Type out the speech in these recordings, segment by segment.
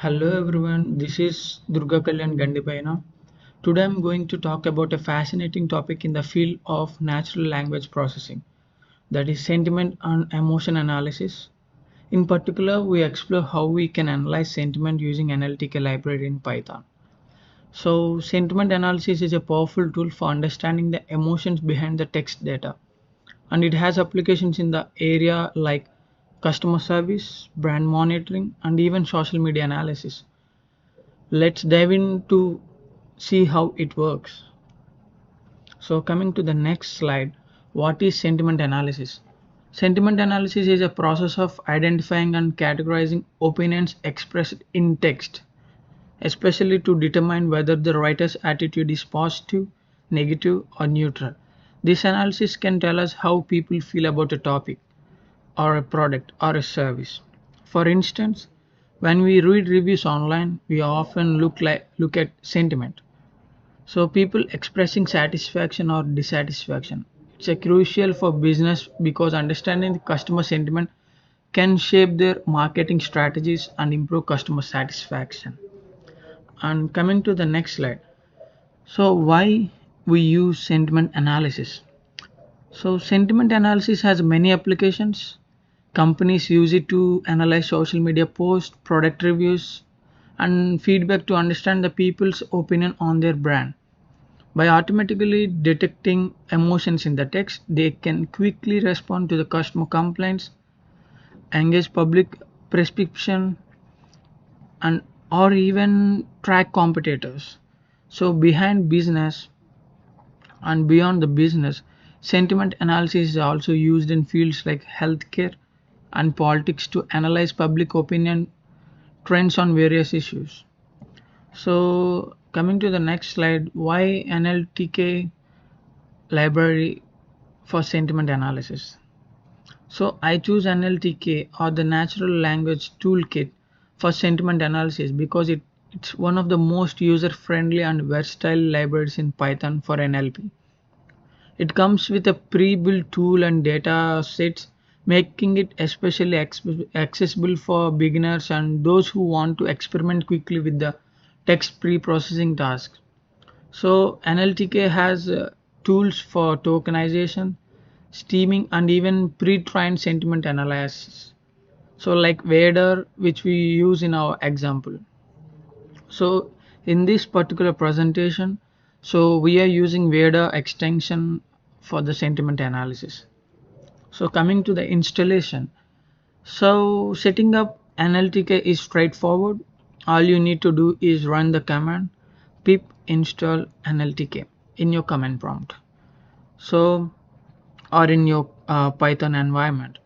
Hello everyone, this is Durga Kalyan Gandipaina. Today I'm going to talk about a fascinating topic in the field of natural language processing, that is sentiment and emotion analysis. In particular, we explore how we can analyze sentiment using NLTK library in Python. So, sentiment analysis is a powerful tool for understanding the emotions behind the text data, and it has applications in the area like customer service, brand monitoring, and even social media analysis. Let's dive in to see how it works. So coming to the next slide, what is sentiment analysis? Sentiment analysis is a process of identifying and categorizing opinions expressed in text, especially to determine whether the writer's attitude is positive, negative, or neutral. This analysis can tell us how people feel about a topic, or a product, or a service. For instance, when we read reviews online, we often look at sentiment. So people expressing satisfaction or dissatisfaction. It's a crucial for business because understanding the customer sentiment can shape their marketing strategies and improve customer satisfaction. And coming to the next slide. So why we use sentiment analysis? So sentiment analysis has many applications. Companies use it to analyze social media posts, product reviews, and feedback to understand the people's opinion on their brand. By automatically detecting emotions in the text, they can quickly respond to the customer complaints, engage public prescription, and or even track competitors. So behind business and beyond the business, sentiment analysis is also used in fields like healthcare and politics to analyze public opinion trends on various issues. So coming to the next slide, why NLTK library for sentiment analysis? So I choose NLTK or the Natural Language Toolkit for sentiment analysis because it's one of the most user-friendly and versatile libraries in Python for NLP. It comes with a pre-built tool and data sets, making it especially accessible for beginners and those who want to experiment quickly with the text pre-processing tasks. So NLTK has tools for tokenization, steaming, and even pre-trained sentiment analysis. So like Vader, which we use in our example. So in this particular presentation, so we are using Vader extension for the sentiment analysis. So coming to the installation. So setting up NLTK is straightforward. All you need to do is run the command pip install NLTK in your command prompt. So or in your Python environment.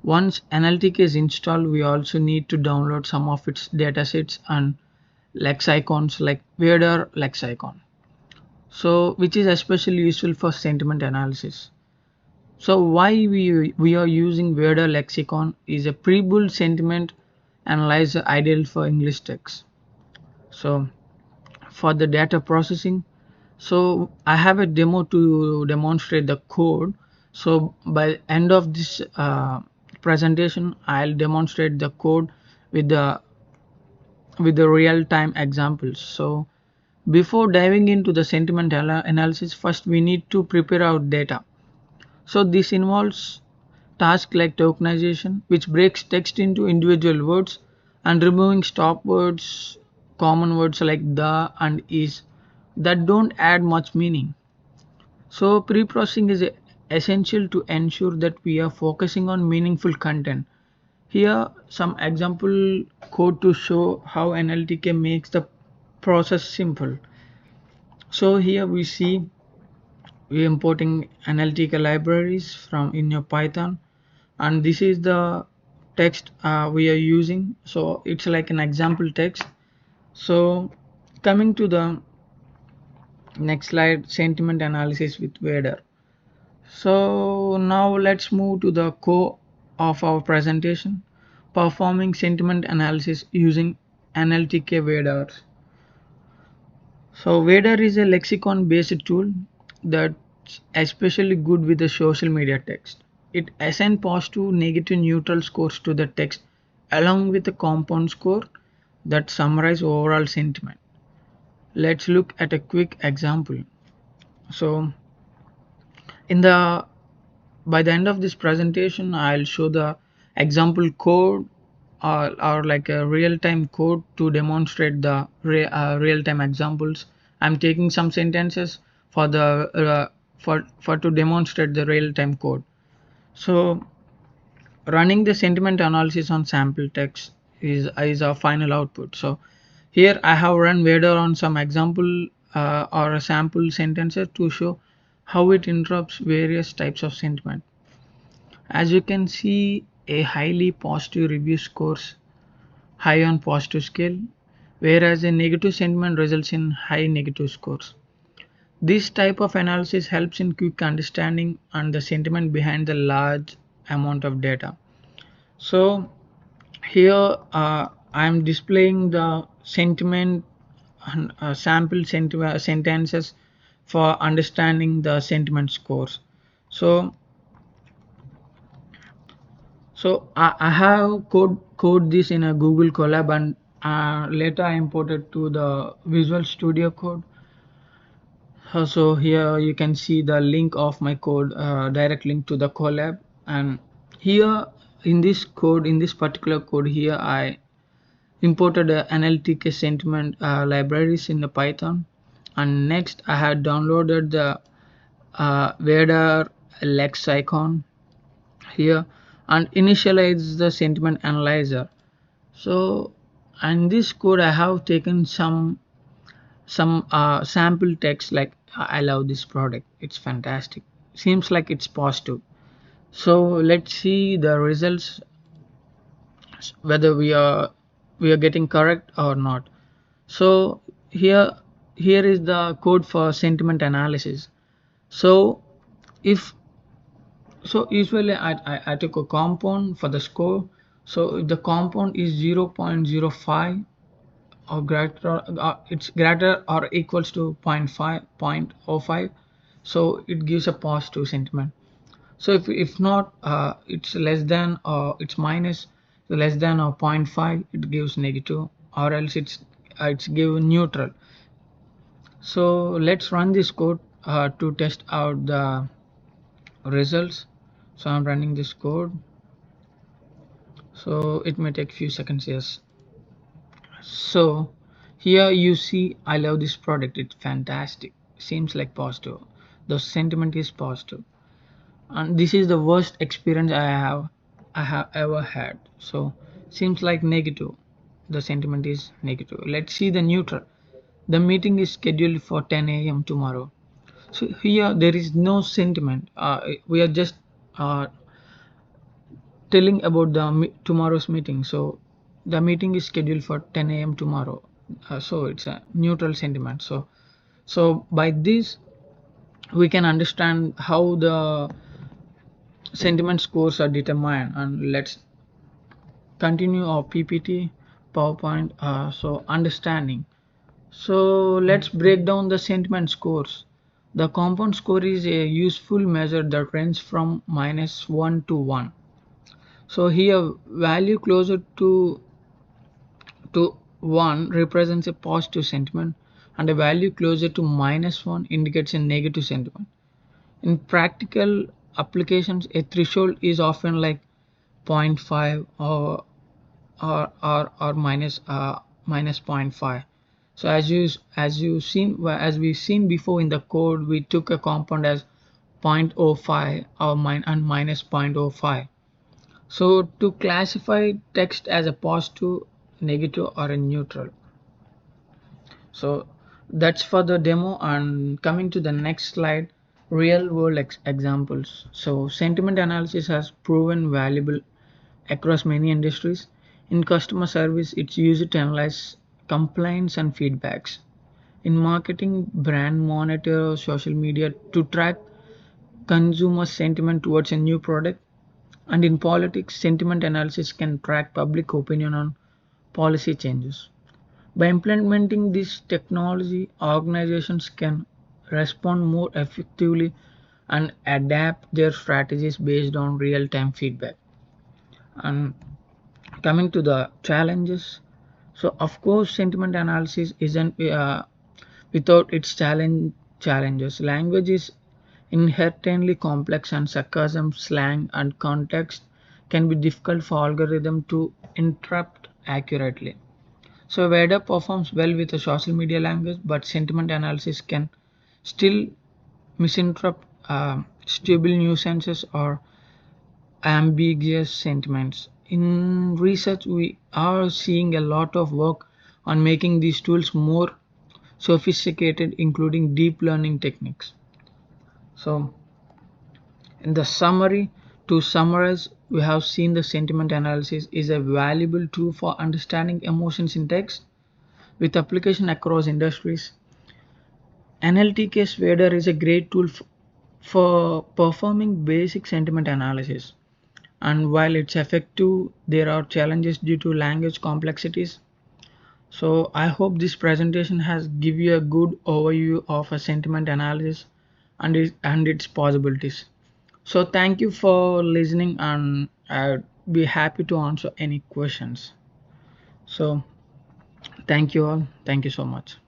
Once NLTK is installed, we also need to download some of its datasets and lexicons like Vader lexicon. So which is especially useful for sentiment analysis. So why we are using Vader lexicon is a pre-built sentiment analyzer ideal for English text. So for the data processing, so I have a demo to demonstrate the code. So by end of this presentation, I'll demonstrate the code with the real-time examples. So before diving into the sentiment analysis, first we need to prepare our data. So this involves tasks like tokenization, which breaks text into individual words, and removing stop words, common words like the and is that don't add much meaning. So pre-processing is essential to ensure that we are focusing on meaningful content. Here some example code to show how NLTK makes the process simple. So here we see we importing NLTK libraries from in your Python, and this is the text we are using. So it's like an example text. So coming to the next slide, sentiment analysis with Vader. So now let's move to the core of our presentation, performing sentiment analysis using NLTK Vader. So Vader is a lexicon based tool that's especially good with the social media text. It assigns positive, negative, neutral scores to the text along with a compound score, that summarize overall sentiment. Let's look at a quick example. So in the by the end of this presentation, I'll show the example code or like a real-time code to demonstrate the real-time examples. I'm taking some sentences for the for to demonstrate the real-time code. So running the sentiment analysis on sample text is our final output. So here I have run Vader on some example or a sample sentences to show how it interrupts various types of sentiment. As you can see, a highly positive review scores high on positive scale, whereas a negative sentiment results in high negative scores. This type of analysis helps in quick understanding and the sentiment behind the large amount of data. So here I am displaying the sentiment and sample sentences for understanding the sentiment scores. So I have code this in a Google Colab, and later I imported to the Visual Studio Code. So here you can see the link of my code, direct link to the Colab, and here in this code, in this particular code here, I imported a NLTK sentiment libraries in the Python, and next I had downloaded the Vader lexicon here and initialize the sentiment analyzer. So in this code I have taken some sample text like I love this product, it's fantastic, seems like it's positive. So let's see the results, whether we are getting correct or not. So here is the code for sentiment analysis. So if so usually I took a compound for the score. So if the compound is 0.05 or greater, it's greater or equals to 0.05, so it gives a positive sentiment. So if not, it's less than or it's minus, so less than or 0.5, it gives negative, or else it's given neutral. So let's run this code to test out the results. So I'm running this code, so it may take few seconds. Yes, so here you see I love this product, it's fantastic, seems like positive, the sentiment is positive, and this is the worst experience I have ever had. So seems like negative, the sentiment is negative. Let's see the neutral. The meeting is scheduled for 10 a.m. tomorrow. So here there is no sentiment, we are just telling about the tomorrow's meeting. So the meeting is scheduled for 10 a.m. tomorrow. So it's a neutral sentiment. So by this we can understand how the sentiment scores are determined. And let's continue our PPT PowerPoint. So understanding. So let's break down the sentiment scores. The compound score is a useful measure that ranges from -1 to 1. So here value closer to 1 represents a positive sentiment, and a value closer to -1 indicates a negative sentiment. In practical applications, a threshold is often like 0.5 or minus 0.5. So as we've seen before in the code, we took a compound as 0.05 and minus 0.05. So to classify text as a positive, negative, or a neutral. So that's for the demo, and coming to the next slide, real world examples. So sentiment analysis has proven valuable across many industries. In customer service, it's used to analyze complaints and feedbacks. In marketing, brand monitor social media to track consumer sentiment towards a new product. And in politics, sentiment analysis can track public opinion on policy changes. By implementing this technology, organizations can respond more effectively and adapt their strategies based on real-time feedback. And coming to the challenges, So of course sentiment analysis isn't without its challenges. Language is inherently complex, and sarcasm, slang, and context can be difficult for algorithm to interpret accurately. So Veda performs well with a social media language, but sentiment analysis can still misinterpret stable nuances or ambiguous sentiments. In research, we are seeing a lot of work on making these tools more sophisticated, including deep learning techniques. So, in the summary, to summarize, we have seen the sentiment analysis is a valuable tool for understanding emotions in text with application across industries. NLTK Swader is a great tool for performing basic sentiment analysis. And while it's effective, there are challenges due to language complexities. So I hope this presentation has give you a good overview of a sentiment analysis and its possibilities. So thank you for listening, and I'd be happy to answer any questions. So thank you all. Thank you so much.